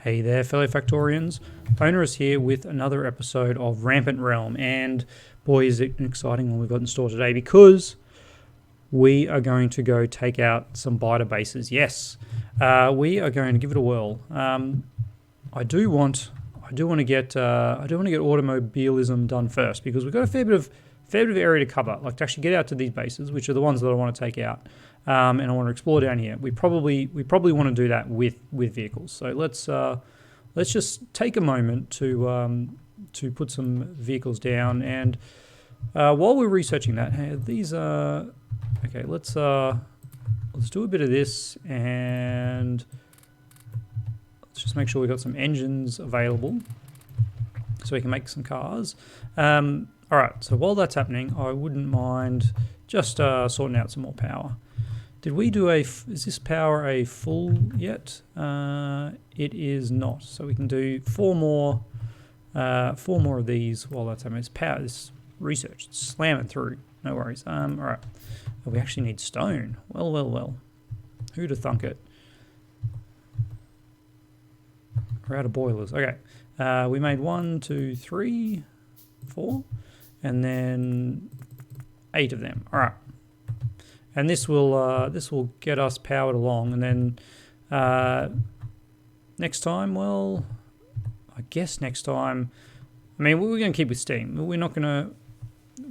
Hey there, fellow Factorians. Onerous here with another episode of Rampant Realm, and boy, is it an exciting one we've got in store today because we are going to go take out some biter bases. Yes, we are going to give it a whirl. I do want to get automobilism done first because we've got a fair bit of area to cover, like to actually get out to these bases, which are the ones that I want to take out. And I want to explore down here. We probably want to do that with vehicles. So let's just take a moment to put some vehicles down. And while we're researching that, hey, these are okay. Let's do a bit of this, and let's just make sure we've got some engines available so we can make some cars. All right. So while that's happening, I wouldn't mind just sorting out some more power. Did we do is this power a full yet? It is not. So we can do four more of these while that's happening. It's power, this research, it's slamming through. No worries. All right. Oh, we actually need stone. Well. Who'd have thunk it? We're out of boilers. Okay. We made 1, 2, 3, 4, and then 8 of them. All right. And this will get us powered along, and then next time, well, I guess next time, I mean, we're going to keep with steam. We're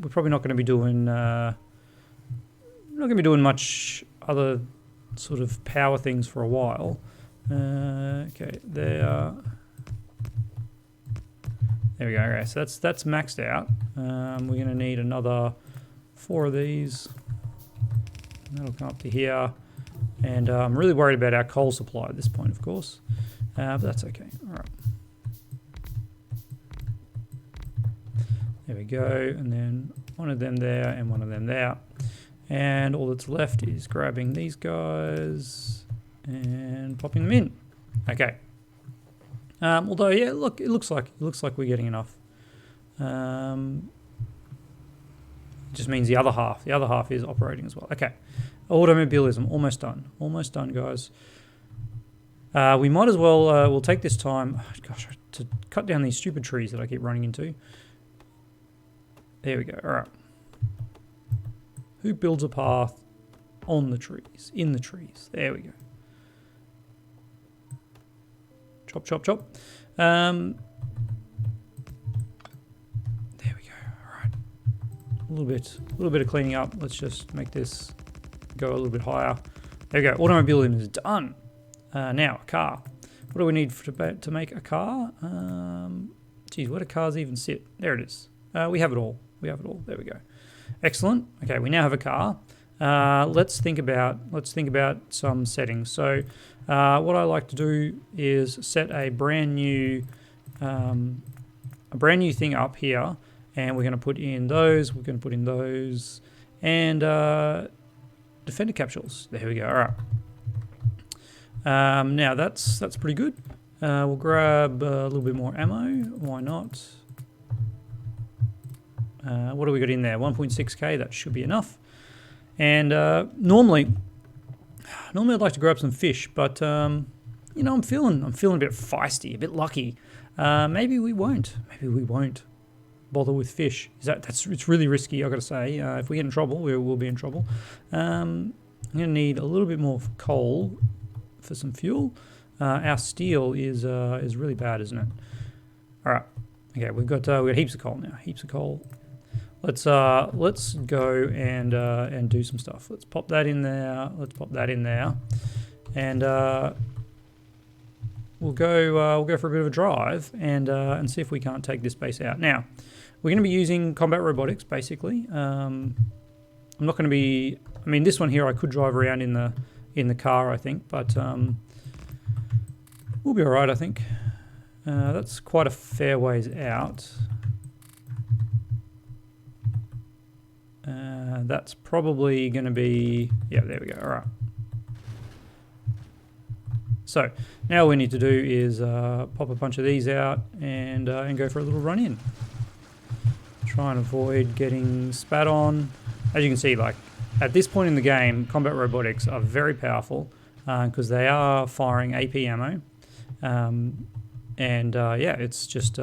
probably not going to be doing much other sort of power things for a while. Okay, there we go. Okay, so that's maxed out. We're going to need another 4 of these. That'll come up to here, and I'm really worried about our coal supply at this point, of course, but that's okay. All right, there we go, and then one of them there and one of them there, and all that's left is grabbing these guys and popping them in. Okay. Although, yeah, look, it looks like we're getting enough. Just means the other half is operating as well. Okay, automobilism almost done, guys. We might as well we'll take this time, to cut down these stupid trees that I keep running into. There we go. All right, who builds a path on the trees, in the trees? There we go. Chop. A little bit of cleaning up. Let's just make this go a little bit higher. There we go. Automobilism is done. Now, a car. What do we need to make a car? Geez, where do cars even sit? There it is. We have it all. There we go. Excellent. Okay, we now have a car. Let's think about some settings. So, what I like to do is set a brand new thing up here. And we're going to put in those. And defender capsules. There we go. All right. Now that's pretty good. We'll grab a little bit more ammo. Why not? What do we got in there? 1.6k. That should be enough. And normally I'd like to grab some fish, but I'm feeling a bit feisty, a bit lucky. Maybe we won't bother with fish. It's really risky, I gotta say. If we get in trouble, we'll be in trouble. I'm gonna need a little bit more coal for some fuel. Our steel is really bad, isn't it? All right. Okay, we've got heaps of coal now. Let's go and do some stuff. Let's pop that in there. And we'll go for a bit of a drive and see if we can't take this base out. Now, we're going to be using combat robotics, basically. I'm not going to be... I mean, this one here I could drive around in the car, I think, but we'll be all right, I think. That's quite a fair ways out. That's probably going to be... Yeah, there we go. All right. So now all we need to do is pop a bunch of these out and go for a little run in. Try and avoid getting spat on. As you can see, like at this point in the game, combat robotics are very powerful because they are firing AP ammo. Yeah, it's just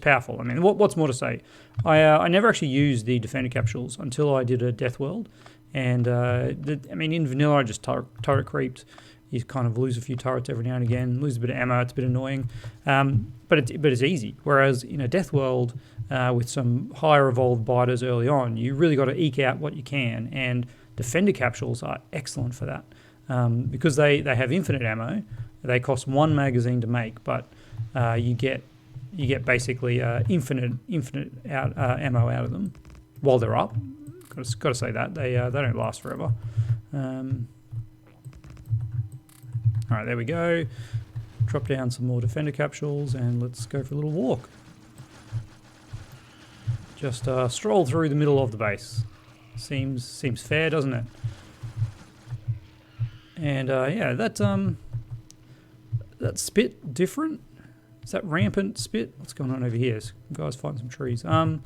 powerful. I mean, what's more to say? I never actually used the defender capsules until I did a Death World, and I mean, in vanilla I just turret creeped. You kind of lose a few turrets every now and again, lose a bit of ammo. It's a bit annoying, but it's easy. Whereas in a Death World with some higher evolved biters early on, you really got to eke out what you can, and defender capsules are excellent for that because they have infinite ammo. They cost one magazine to make, but you get basically infinite ammo out of them while they're up. Got to say that they don't last forever. All right, there we go. Drop down some more defender capsules and let's go for a little walk. Just stroll through the middle of the base. Seems fair, doesn't it? And yeah, that's spit different. Is that rampant spit? What's going on over here? Guys, find some trees. I'm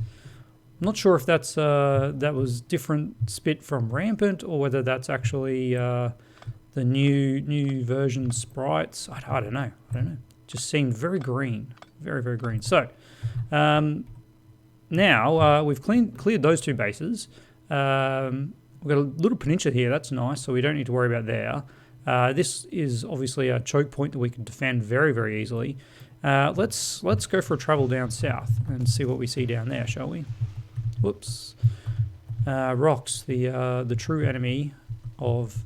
not sure if that's that was different spit from rampant or whether that's actually the new version sprites. I don't know. Just seemed very green, very green. So now we've cleared those two bases. We've got a little peninsula here. That's nice. So we don't need to worry about there. This is obviously a choke point that we can defend very easily. Let's go for a travel down south and see what we see down there, shall we? Whoops. Rocks, the true enemy of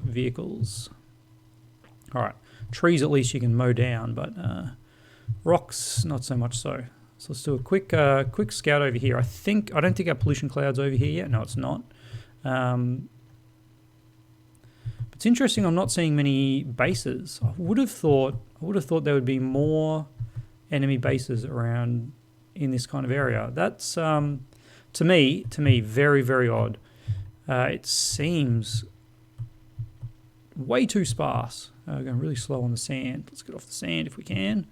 vehicles. All right, trees at least you can mow down, but rocks not so much so. So let's do a quick scout over here. I don't think our pollution cloud's over here yet. No, it's not. It's interesting. I'm not seeing many bases. I would have thought there would be more enemy bases around in this kind of area. That's to me very odd. It seems way too sparse. Going really slow on the sand. Let's get off the sand if we can.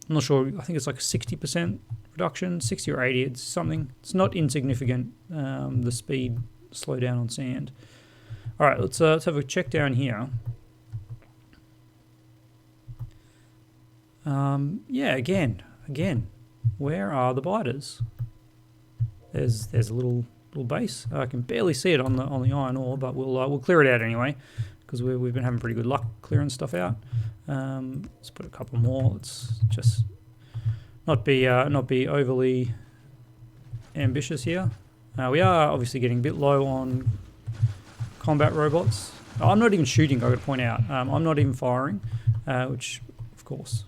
I'm not sure. I think it's like a 60% reduction, 60 or 80. It's something. It's not insignificant. The speed slow down on sand. All right, let's have a check down here. Yeah, again, where are the biters? There's a little base. I can barely see it on the iron ore, but we'll clear it out anyway because we've been having pretty good luck clearing stuff out. Let's put a couple more. Let's just not be overly ambitious here. We are obviously getting a bit low on combat robots. I'm not even shooting, I've got to point out. I'm not even firing, which, of course,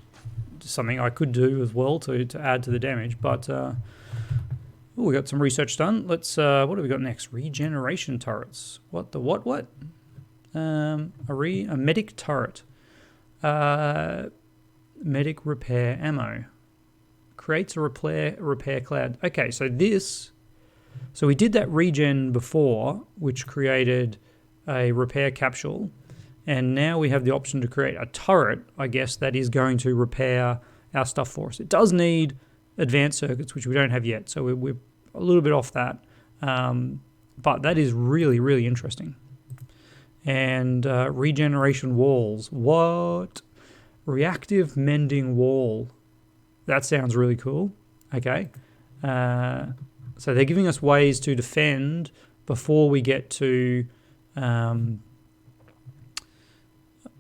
is something I could do as well to add to the damage. But we got some research done. Let's. What do we got next? Regeneration turrets. What? A medic turret. Medic repair ammo. Creates a repair cloud. Okay, so we did that regen before, which created a repair capsule, and now we have the option to create a turret, I guess, that is going to repair our stuff for us. It does need advanced circuits, which we don't have yet, so we're a little bit off that, but that is really interesting. And regeneration walls. What? Reactive mending wall. That sounds really cool. Okay. So they're giving us ways to defend before we get to...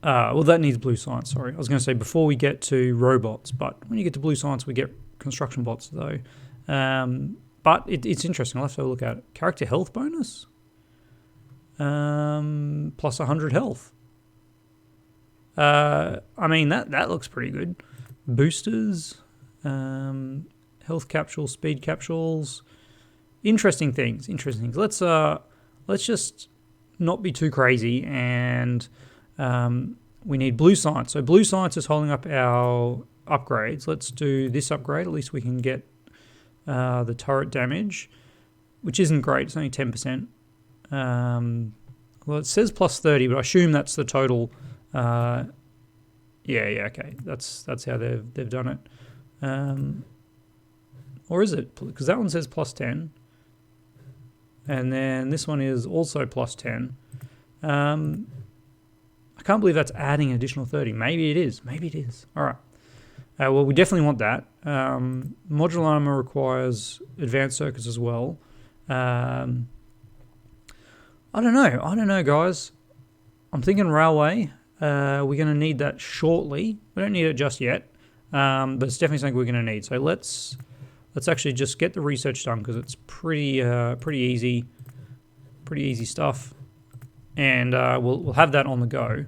well, that needs blue science, sorry. I was going to say before we get to robots, but when you get to blue science, we get construction bots, though. But it's interesting. I'll have to have a look at it. Character health bonus? Plus 100 health. I mean, that looks pretty good. Boosters, health capsules, speed capsules. Interesting things. Let's just not be too crazy, and we need blue science. So blue science is holding up our upgrades. Let's do this upgrade. At least we can get the turret damage, which isn't great. It's only 10%. Well, it says plus 30, but I assume that's the total. Yeah, okay. That's how they've done it. Or is it? Because that one says plus 10. And then this one is also plus 10. I can't believe that's adding an additional 30. Maybe it is. Maybe it is. All right. Well, we definitely want that. Modular armor requires advanced circuits as well. I don't know. I don't know, guys. I'm thinking railway. We're going to need that shortly. We don't need it just yet, but it's definitely something we're going to need. So let's actually just get the research done because it's pretty easy stuff, and we'll have that on the go.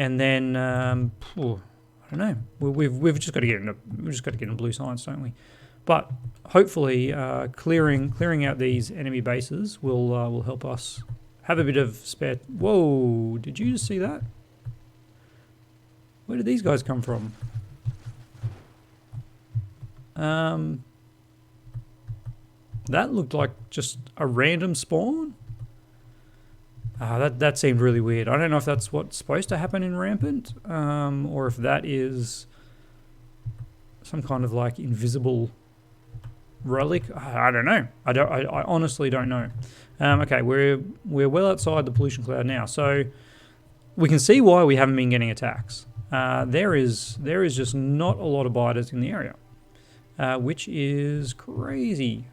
And then I don't know. We've just got to get into blue science, don't we? But hopefully, clearing out these enemy bases will help us have a bit of spare. Whoa! Did you just see that? Where did these guys come from? That looked like just a random spawn. That seemed really weird. I don't know if that's what's supposed to happen in Rampant, or if that is some kind of like invisible relic. I don't know. I honestly don't know. Okay, we're well outside the pollution cloud now, so we can see why we haven't been getting attacks. There is just not a lot of biters in the area, which is crazy.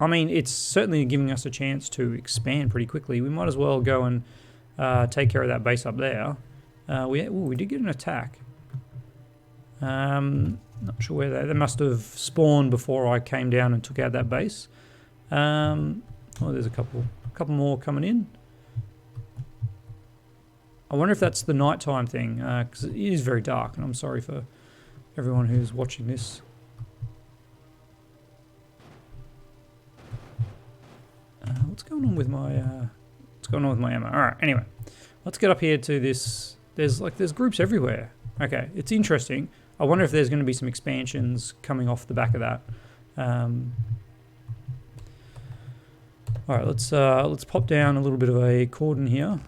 I mean, it's certainly giving us a chance to expand pretty quickly. We might as well go and take care of that base up there. We did get an attack. Not sure where they must have spawned before I came down and took out that base. There's a couple more coming in. I wonder if that's the nighttime thing, because it is very dark, and I'm sorry for everyone who's watching this. What's going on with my ammo? All right. Anyway, let's get up here to this. There's groups everywhere. Okay, it's interesting. I wonder if there's going to be some expansions coming off the back of that. All right, let's pop down a little bit of a cordon here.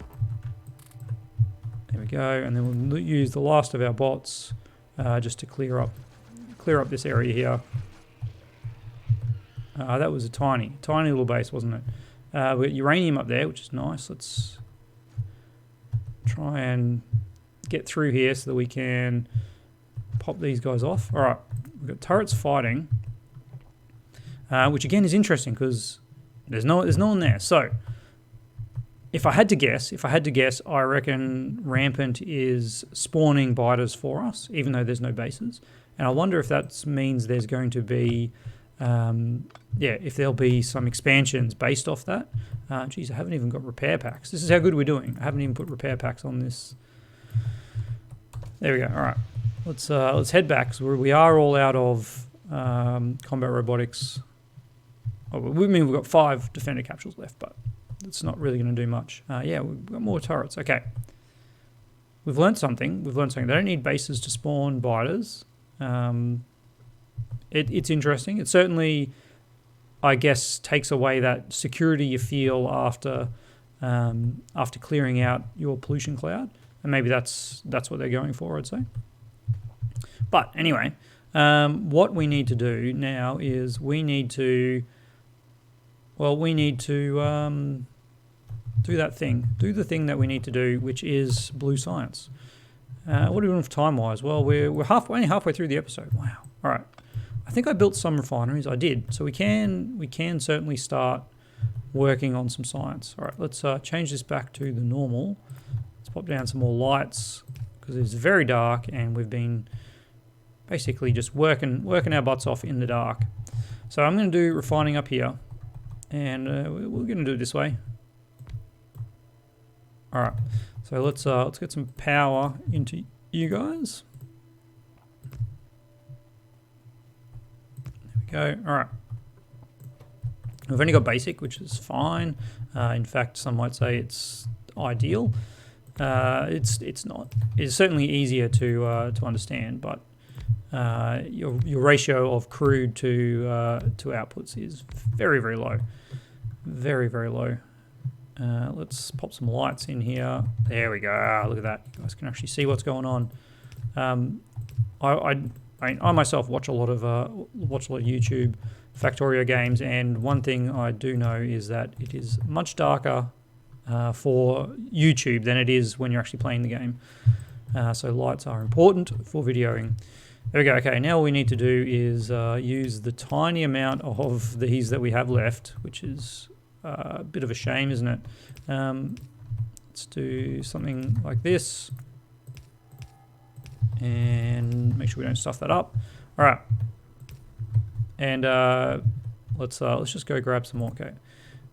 There we go, and then we'll use the last of our bots just to clear up this area here. That was a tiny little base, wasn't it? We got uranium up there, which is nice. Let's try and get through here so that we can pop these guys off. All right, we've got turrets fighting, which again is interesting because there's no one there. So if I had to guess, I reckon Rampant is spawning biters for us, even though there's no bases. And I wonder if that means there's going to be if there'll be some expansions based off that. Geez, I haven't even got repair packs. This is how good we're doing. I haven't even put repair packs on this. There we go. All right, let's head back. So we are all out of combat robotics. Oh, we've got 5 defender capsules left, but it's not really going to do much. We've got more turrets. Okay, we've learned something. They don't need bases to spawn biters. It's interesting. It certainly, I guess, takes away that security you feel after clearing out your pollution cloud, and maybe that's what they're going for, I'd say. But anyway, what we need to do now is we need to do the thing that we need to do, which is blue science. What are we doing for time-wise? Well, we're only halfway through the episode. Wow. All right. I think I built some refineries. I did. So we can certainly start working on some science. All right, let's change this back to the normal. Let's pop down some more lights because it's very dark and we've been basically just working our butts off in the dark. So I'm going to do refining up here, and we're going to do it this way. All right. So let's get some power into you guys. There we go. All right. We've only got basic, which is fine. In fact, some might say it's ideal. It's not. It's certainly easier to understand, but your ratio of crude to outputs is very, very low. Very, very low. Let's pop some lights in here. There we go. Look at that. You guys can actually see what's going on. I myself watch a lot of YouTube Factorio games, and one thing I do know is that it is much darker for YouTube than it is when you're actually playing the game. So lights are important for videoing. There we go. Okay, now all we need to do is use the tiny amount of these that we have left, which is a bit of a shame, isn't it? Let's do something like this. And make sure we don't stuff that up. All right. And let's just go grab some more. Okay.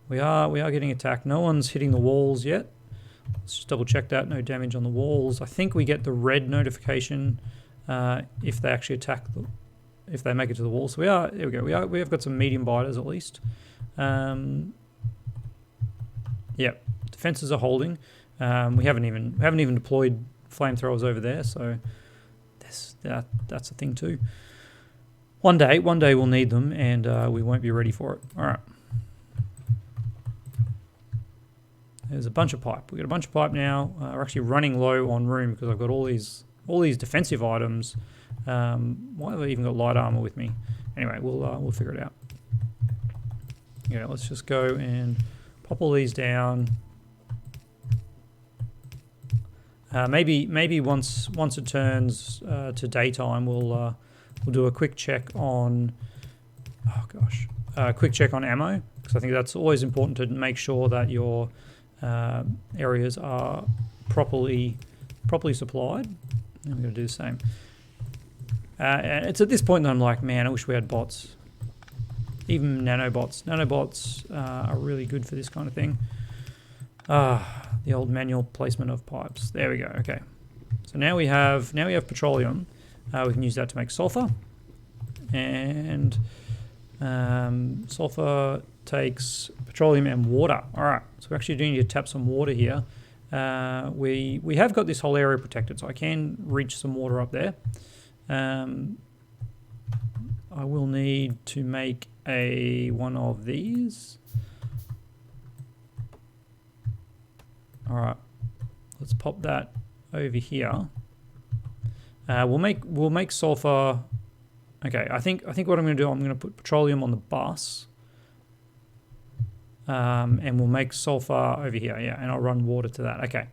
We are getting attacked. No one's hitting the walls yet. Let's just double check that. No damage on the walls. I think we get the red notification if they actually attack if they make it to the wall. So there we go. We have got some medium biters at least. Yep. Defenses are holding. We haven't even deployed flamethrowers over there, so that's a thing too. One day we'll need them, and we won't be ready for it. All right. There's a bunch of pipe. We've got a bunch of pipe now. We're actually running low on room because I've got all these defensive items. Why have I even got light armor with me? Anyway, we'll figure it out. Yeah, let's just go and pop all these down. Maybe once it turns to daytime, we'll do a quick check on. Oh gosh, quick check on ammo, because I think that's always important to make sure that your areas are properly supplied. And we're going to do the same. And it's at this point that I'm like, man, I wish we had bots. Even nanobots. Nanobots are really good for this kind of thing. The old manual placement of pipes. There we go. Okay. So now we have petroleum. We can use that to make sulfur. And sulfur takes petroleum and water. All right. So we actually do need to tap some water here. We have got this whole area protected, so I can reach some water up there. I will need to make one of these. All right, let's pop that over here. We'll make sulfur. Okay, I think what I'm going to do, I'm going to put petroleum on the bus, and we'll make sulfur over here. Yeah, and I'll run water to that. Okay.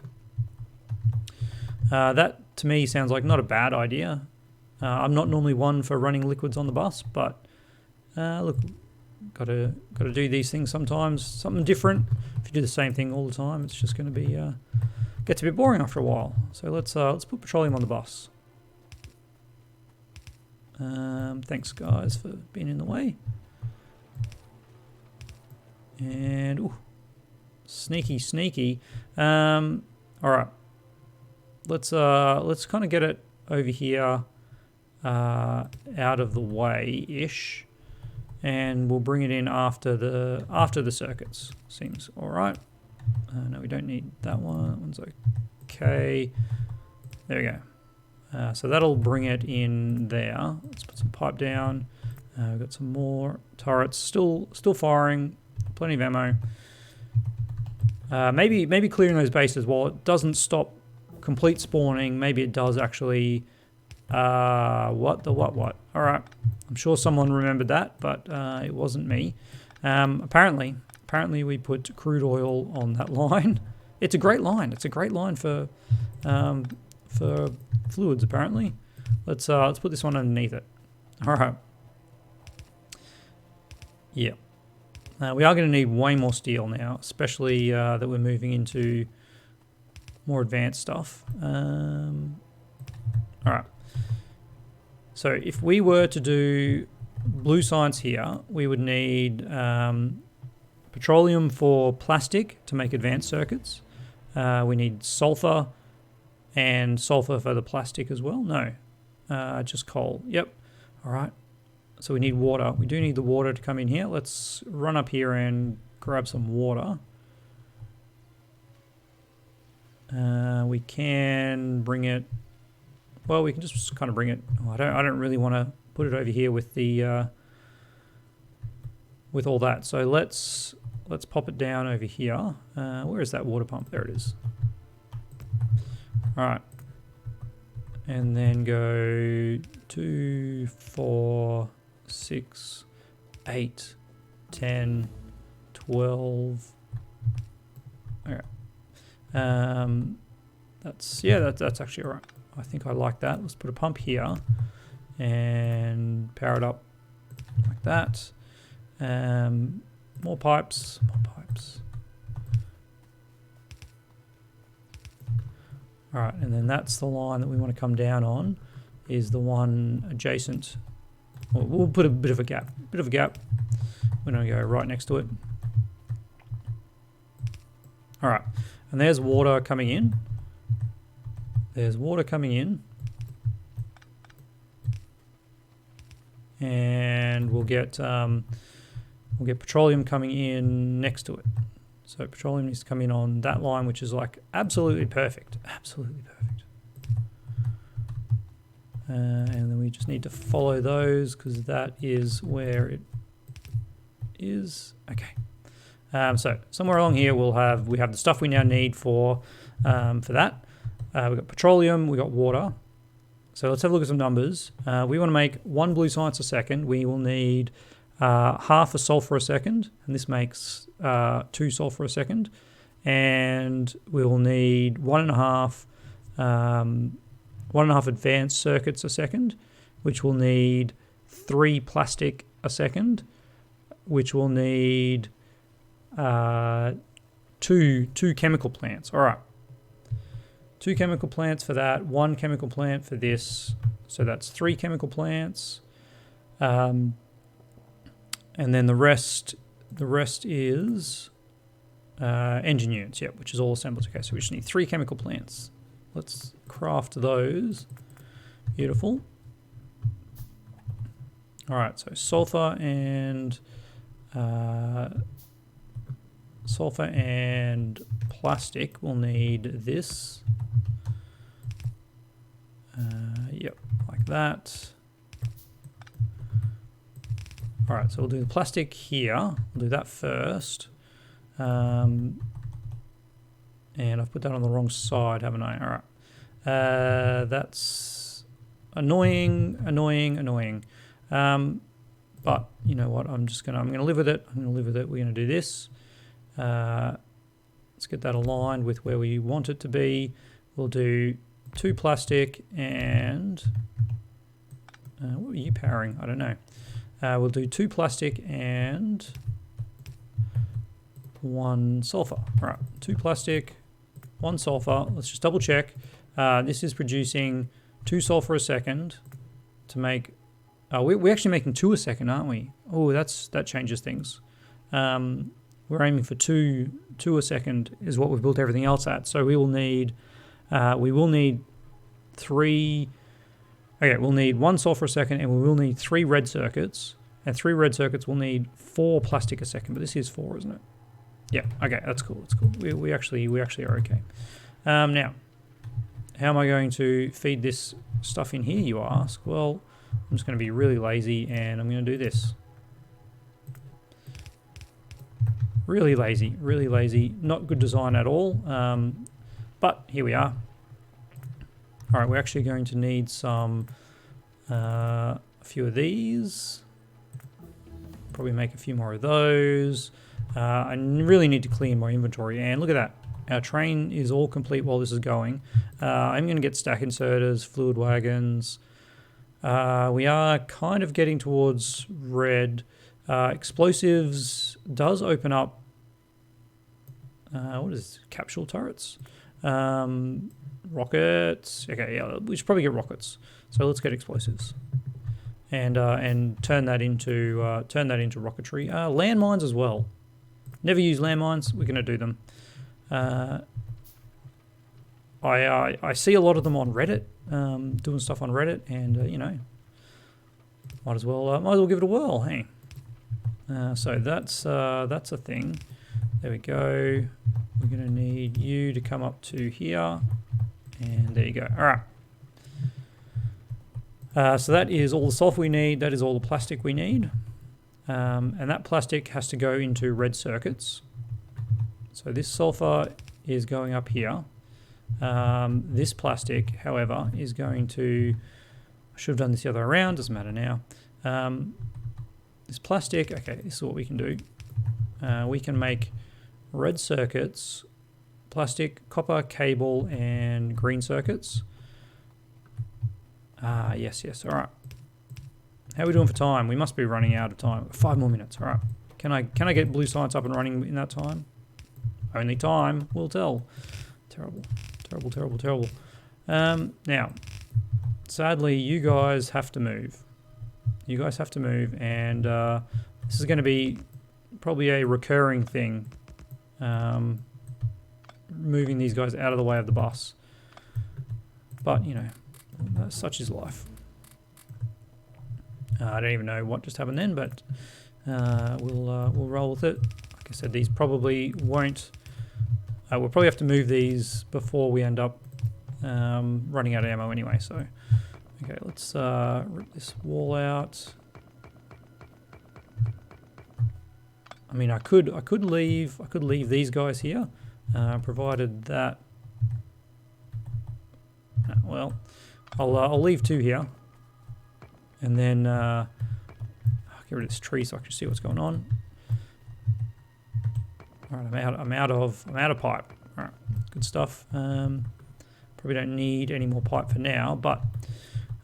That to me sounds like not a bad idea. I'm not normally one for running liquids on the bus, but look, gotta do these things sometimes. Something different. If you do the same thing all the time, it's just going to be gets a bit boring after a while. So let's put petroleum on the bus. Thanks guys for being in the way. And ooh, sneaky. All right, let's kind of get it over here, out of the way ish, and we'll bring it in after the circuits. Seems all right. No, we don't need that one. That one's okay. There we go. So that'll bring it in there. Let's put some pipe down. We've got some more turrets still firing. Plenty of ammo. Maybe clearing those bases while it doesn't stop complete spawning. Maybe it does actually. What? All right. I'm sure someone remembered that, but it wasn't me. Apparently we put crude oil on that line. It's a great line. It's a great line for fluids. Apparently, let's put this one underneath it. All right. Yeah. We are going to need way more steel now, especially that we're moving into more advanced stuff. All right. So if we were to do blue science here, we would need petroleum for plastic to make advanced circuits. We need sulfur and sulfur for the plastic as well. No, just coal. Yep. All right. So we need water. We do need the water to come in here. Let's run up here and grab some water. We can bring it. Well, we can just kind of bring it. Oh, I don't really want to put it over here with the with all that. So let's pop it down over here. Where is that water pump? There it is. All right. And then go 2, 4, 6, 8, 10, 12. Okay. That's actually all right. I think I like that. Let's put a pump here and power it up like that. More pipes. All right, and then that's the line that we want to come down on, is the one adjacent. Well, we'll put a bit of a gap. We're going to go right next to it. All right, and there's water coming in. And we'll get petroleum coming in next to it. So petroleum needs to come in on that line, which is like absolutely perfect. And then we just need to follow those because that is where it is. Okay. So somewhere along here we have the stuff we now need for that. We've got petroleum, we've got water. So let's have a look at some numbers. We want to make 1 blue science a second. We will need half a sulfur a second, and this makes 2 sulfur a second. And we will need 1.5 advanced circuits a second, which will need 3 plastic a second, which will need 2 chemical plants. All right. 2 chemical plants for that, 1 chemical plant for this. So that's 3 chemical plants. And then the rest is engine units, which is all assembled. Okay, so we just need 3 chemical plants. Let's craft those. Beautiful. All right, so sulfur and plastic will need this. Like that. All right, so we'll do the plastic here. We'll do that first. And I've put that on the wrong side, haven't I? All right. That's annoying. But you know what? I'm gonna live with it. We're gonna do this. Let's get that aligned with where we want it to be. We'll do 2 plastic and what were you powering? I don't know. We'll do 2 plastic and 1 sulfur. All right, 2 plastic, 1 sulfur. Let's just double check. This is producing 2 sulfur a second to make. We're actually making 2 a second, aren't we? Oh, that changes things. We're aiming for 2 a second is what we've built everything else at. So we will need 3. Okay, we'll need 1 sulfur a second, and we will need 3 red circuits. And 3 red circuits will need 4 plastic a second. But this is 4, isn't it? Yeah. Okay, that's cool. We actually are okay. Now, how am I going to feed this stuff in here? You ask. Well, I'm just going to be really lazy, and I'm going to do this. Really lazy. Not good design at all. But here we are. All right, we're actually going to need a few of these. Probably make a few more of those. I really need to clean my inventory. And look at that. Our train is all complete while this is going. I'm going to get stack inserters, fluid wagons. We are kind of getting towards red. Explosives does open up. What is this? Capsule turrets? Rockets. Okay, yeah, we should probably get rockets. So let's get explosives, and turn that into rocketry. Landmines as well. Never use landmines. We're going to do them. I see a lot of them on Reddit, doing stuff on Reddit, and might as well give it a whirl. Hey. So that's a thing. There we go. We're going to need you to come up to here. And there you go. All right. So that is all the sulfur we need. That is all the plastic we need. And that plastic has to go into red circuits. So this sulfur is going up here. This plastic, however, is going to... I should have done this the other way around. Doesn't matter now. This plastic... Okay, this is what we can do. We can make red circuits plastic, copper, cable, and green circuits. Yes. All right. How are we doing for time? We must be running out of time. 5 more minutes. All right. Can I get blue science up and running in that time? Only time will tell. Terrible. Now, sadly, you guys have to move. And this is going to be probably a recurring thing. Moving these guys out of the way of the bus. But, you know, such is life. I don't even know what just happened then, but we'll roll with it. Like I said, these probably won't. We'll probably have to move these before we end up running out of ammo anyway. So, okay, let's rip this wall out. I mean, I could leave these guys here, provided that. Well, I'll leave 2 here, and then I'll get rid of this tree so I can see what's going on. All right, I'm out of pipe. All right, good stuff. Probably don't need any more pipe for now, but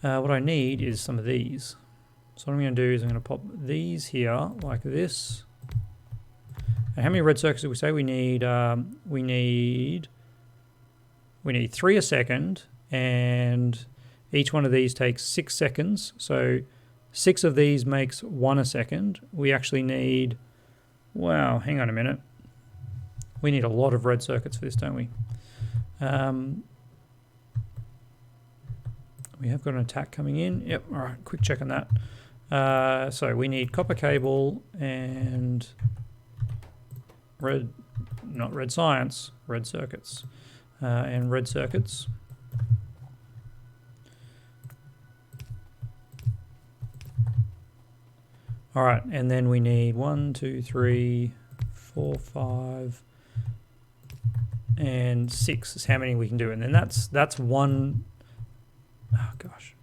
what I need is some of these. So what I'm going to do is I'm going to pop these here like this. And how many red circuits did we say we need? We need 3 a second, and each one of these takes 6 seconds. So 6 of these makes 1 a second. We actually need, wow, hang on a minute. We need a lot of red circuits for this, don't we? We have got an attack coming in. Yep, all right, quick check on that. So we need copper cable and red circuits. And red circuits. All right, and then we need 1, 2, 3, 4, 5, and 6 is how many we can do. And then that's one. Oh gosh,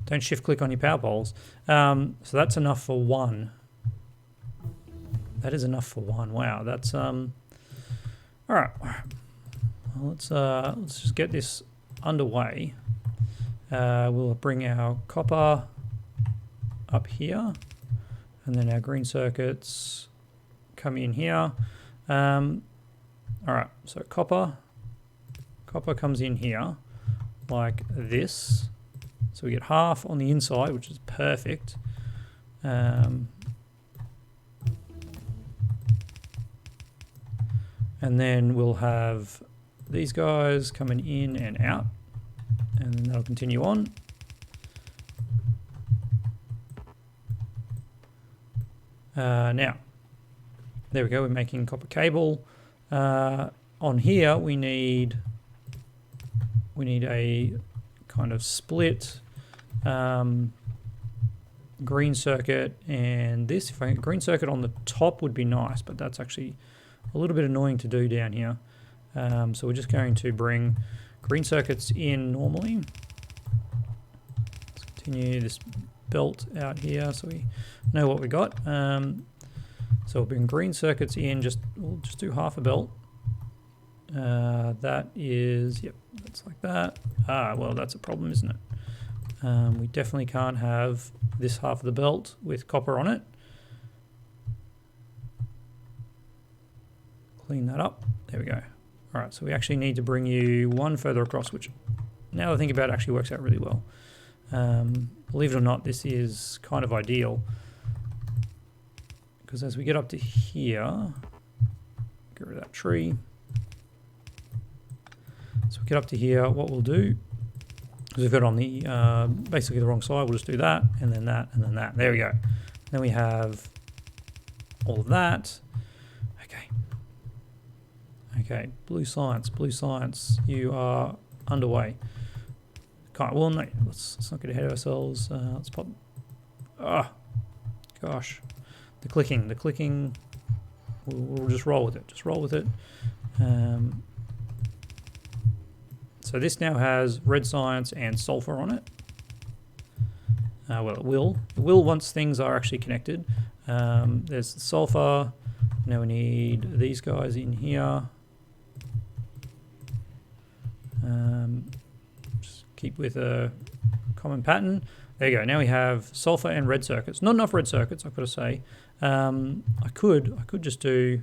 don't shift click on your power poles. So that's enough for 1. That is enough for 1. Wow, that's all right. Well, let's just get this underway. We'll bring our copper up here, and then our green circuits come in here. All right, so copper comes in here like this, so we get half on the inside, which is perfect. And then we'll have these guys coming in and out, and then that'll continue on. Now, there we go, we're making copper cable. On here we need a kind of split green circuit, and this, if I get green circuit on the top would be nice, but that's actually a little bit annoying to do down here. So we're just going to bring green circuits in normally. Let's continue this belt out here so we know what we got. So we'll bring green circuits in, we'll just do half a belt. That is, yep, that's like that. Well, that's a problem, isn't it? We definitely can't have this half of the belt with copper on it. Clean that up. There we go. All right, so we actually need to bring you 1 further across, which, now that I think about it, actually works out really well. Believe it or not, this is kind of ideal, because as we get up to here, get rid of that tree. So we get up to here, what we'll do, because we've got it on the basically the wrong side, we'll just do that, and then that, and then that. There we go. Then we have all of that. Okay, blue science, you are underway. Well, no, let's not get ahead of ourselves. Let's pop. Gosh, the clicking. We'll just roll with it. So this now has red science and sulfur on it. Well, it will once things are actually connected. There's the sulfur. Now we need these guys in here. Just keep with a common pattern. There you go. Now we have sulfur and red circuits. Not enough red circuits, I've got to say. I could just do.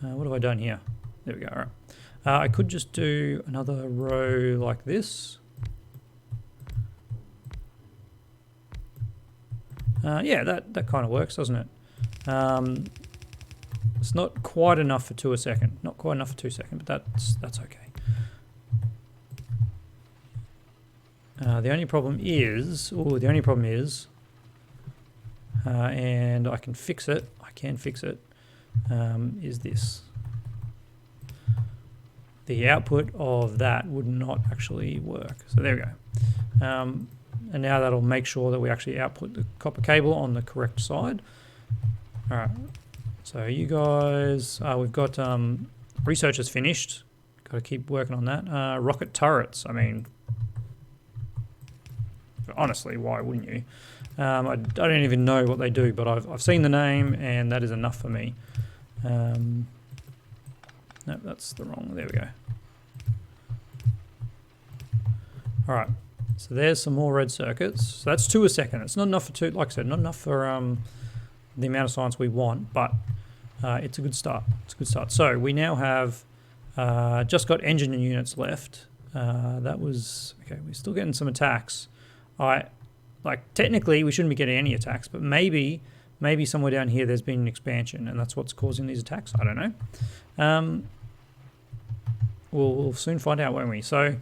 What have I done here? There we go. All right. I could just do another row like this. Yeah, that kind of works, doesn't it? It's not quite enough for 2 a second. Not quite enough for 2 seconds, but that's okay. The only problem is, and I can fix it. Is this. The output of that would not actually work. So there we go. And now that'll make sure that we actually output the copper cable on the correct side. All right. So you guys, we've got research is finished. Got to keep working on that. Rocket turrets. I mean, honestly, why wouldn't you? I don't even know what they do, but I've seen the name, and that is enough for me. No, that's the wrong. There we go. All right. So there's some more red circuits. So that's 2 a second. It's not enough for 2. Like I said, not enough for the amount of science we want, but it's a good start. It's a good start. So we now have just got engine units left. That was okay. We're still getting some attacks. Technically we shouldn't be getting any attacks, but maybe somewhere down here there's been an expansion, and that's what's causing these attacks. I don't know. We'll soon find out, won't we? So I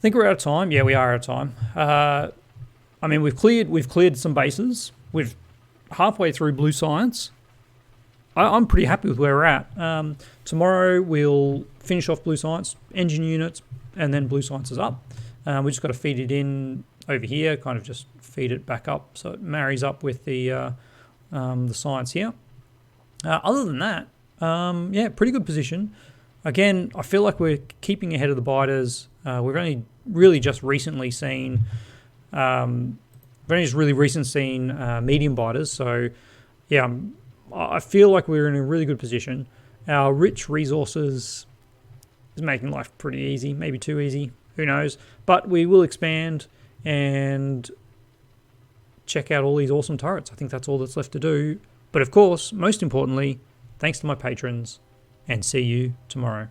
think we're out of time. Yeah, we are out of time. I mean, we've cleared some bases. We're halfway through blue science. I'm pretty happy with where we're at. Tomorrow we'll finish off blue science, engine units, and then blue science is up. We just got to feed it in over here, kind of just feed it back up so it marries up with the science here. Other than that, yeah, pretty good position. Again, I feel like we're keeping ahead of the biters. We've only really just recently seen, medium biters. So, yeah, I feel like we're in a really good position. Our rich resources is making life pretty easy, maybe too easy. Who knows? But we will expand and check out all these awesome turrets. I think that's all that's left to do. But of course, most importantly, thanks to my patrons, and see you tomorrow.